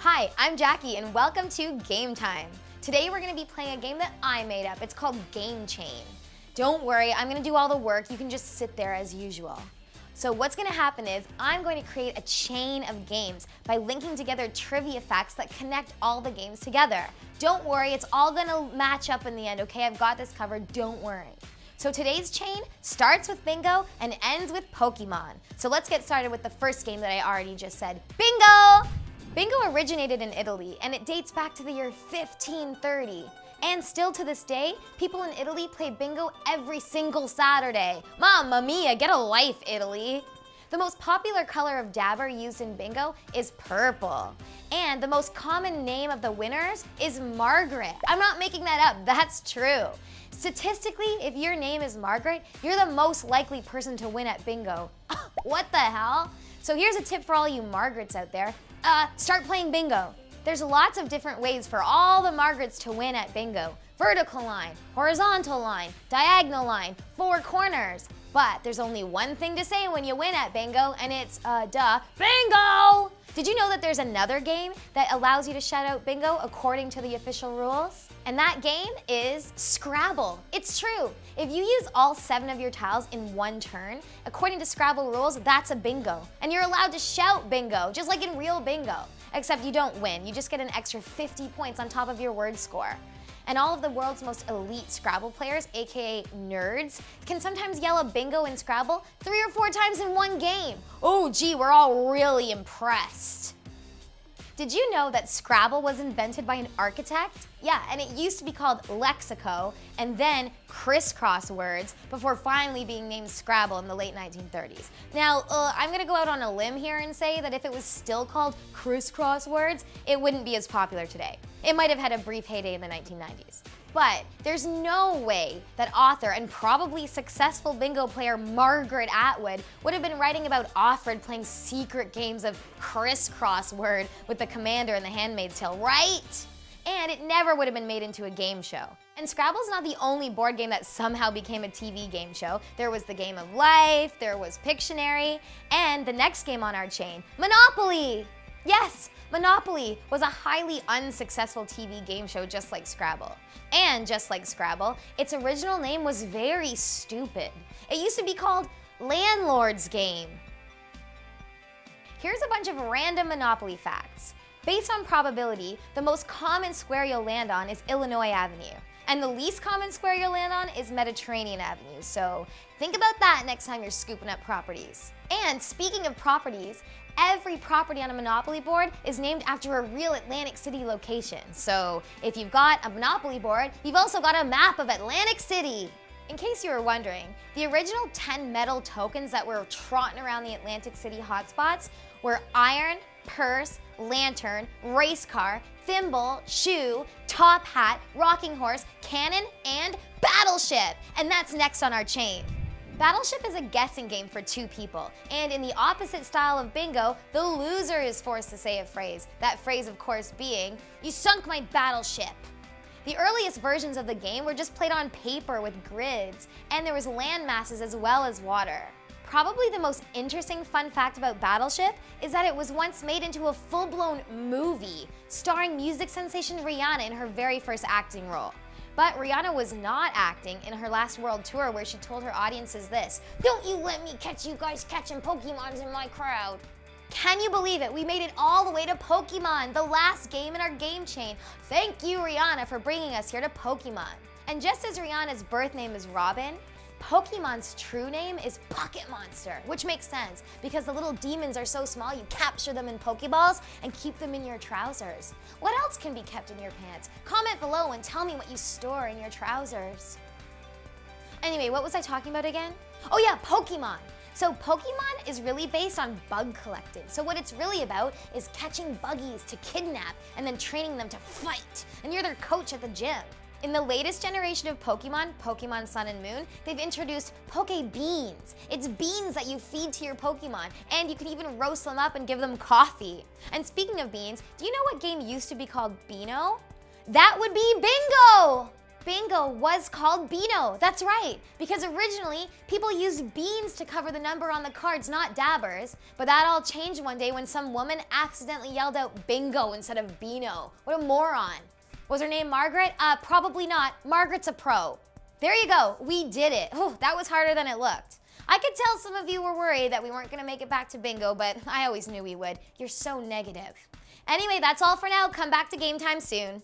Hi, I'm Jackie and welcome to Game Time. Today we're going to be playing a game that I made up. It's called Game Chain. Don't worry, I'm going to do all the work. You can just sit there as usual. So what's going to happen is I'm going to create a chain of games by linking together trivia facts that connect all the games together. Don't worry, it's all going to match up in the end, okay? I've got this covered, don't worry. So today's chain starts with bingo and ends with Pokemon. So let's get started with the first game that I already just said. Bingo! Bingo originated in Italy and it dates back to the year 1530. And still to this day, people in Italy play bingo every single Saturday. Mamma mia, get a life, Italy! The most popular color of dabber used in bingo is purple. And the most common name of the winners is Margaret. I'm not making that up, that's true. Statistically, if your name is Margaret, you're the most likely person to win at bingo. What the hell? So here's a tip for all you Margarets out there. Start playing bingo. There's lots of different ways for all the Margarets to win at bingo. Vertical line, horizontal line, diagonal line, four corners. But there's only one thing to say when you win at bingo, and it's, bingo! Did you know that there's another game that allows you to shout out bingo according to the official rules? And that game is Scrabble. It's true. If you use all 7 of your tiles in one turn, according to Scrabble rules, that's a bingo. And you're allowed to shout bingo, just like in real bingo. Except you don't win, you just get an extra 50 points on top of your word score. And all of the world's most elite Scrabble players, aka nerds, can sometimes yell a bingo in Scrabble 3 or 4 times in one game. Oh gee, we're all really impressed. Did you know that Scrabble was invented by an architect? Yeah, and it used to be called Lexico and then crisscross words before finally being named Scrabble in the late 1930s. Now, I'm gonna go out on a limb here and say that if it was still called crisscross words, it wouldn't be as popular today. It might have had a brief heyday in the 1990s. But there's no way that author and probably successful bingo player Margaret Atwood would have been writing about Offred playing secret games of crisscross word with the Commander in The Handmaid's Tale, right? And it never would have been made into a game show. And Scrabble's not the only board game that somehow became a TV game show. There was the Game of Life, there was Pictionary, and the next game on our chain, Monopoly! Yes, Monopoly was a highly unsuccessful TV game show just like Scrabble. And just like Scrabble, its original name was very stupid. It used to be called Landlord's Game. Here's a bunch of random Monopoly facts. Based on probability, the most common square you'll land on is Illinois Avenue. And the least common square you'll land on is Mediterranean Avenue. So think about that next time you're scooping up properties. And speaking of properties, every property on a Monopoly board is named after a real Atlantic City location. So if you've got a Monopoly board, you've also got a map of Atlantic City. In case you were wondering, the original 10 metal tokens that were trotting around the Atlantic City hotspots were iron, purse, lantern, race car, thimble, shoe, top hat, rocking horse, cannon, and Battleship. And that's next on our chain. Battleship is a guessing game for 2 people, and in the opposite style of bingo, the loser is forced to say a phrase. That phrase, of course, being, "You sunk my battleship." The earliest versions of the game were just played on paper with grids, and there was land masses as well as water. Probably the most interesting fun fact about Battleship is that it was once made into a full-blown movie, starring music sensation Rihanna in her very first acting role. But Rihanna was not acting in her last world tour where she told her audiences this, "Don't you let me catch you guys catching Pokemons in my crowd." Can you believe it? We made it all the way to Pokemon, the last game in our game chain. Thank you, Rihanna, for bringing us here to Pokemon. And just as Rihanna's birth name is Robin, Pokemon's true name is Pocket Monster, which makes sense because the little demons are so small you capture them in Pokeballs and keep them in your trousers. What else can be kept in your pants? Comment below and tell me what you store in your trousers. Anyway, what was I talking about again? Oh yeah, Pokemon. So Pokemon is really based on bug collecting. So what it's really about is catching buggies to kidnap and then training them to fight. And you're their coach at the gym. In the latest generation of Pokemon, Pokemon Sun and Moon, they've introduced Poke Beans. It's beans that you feed to your Pokemon, and you can even roast them up and give them coffee. And speaking of beans, do you know what game used to be called Beano? That would be bingo! Bingo was called Beano. That's right, because originally people used beans to cover the number on the cards, not dabbers. But that all changed one day when some woman accidentally yelled out bingo instead of Beano. What a moron. Was her name Margaret? Probably not. Margaret's a pro. There you go, we did it. Oh, that was harder than it looked. I could tell some of you were worried that we weren't gonna make it back to bingo, but I always knew we would. You're so negative. Anyway, that's all for now. Come back to Game Time soon.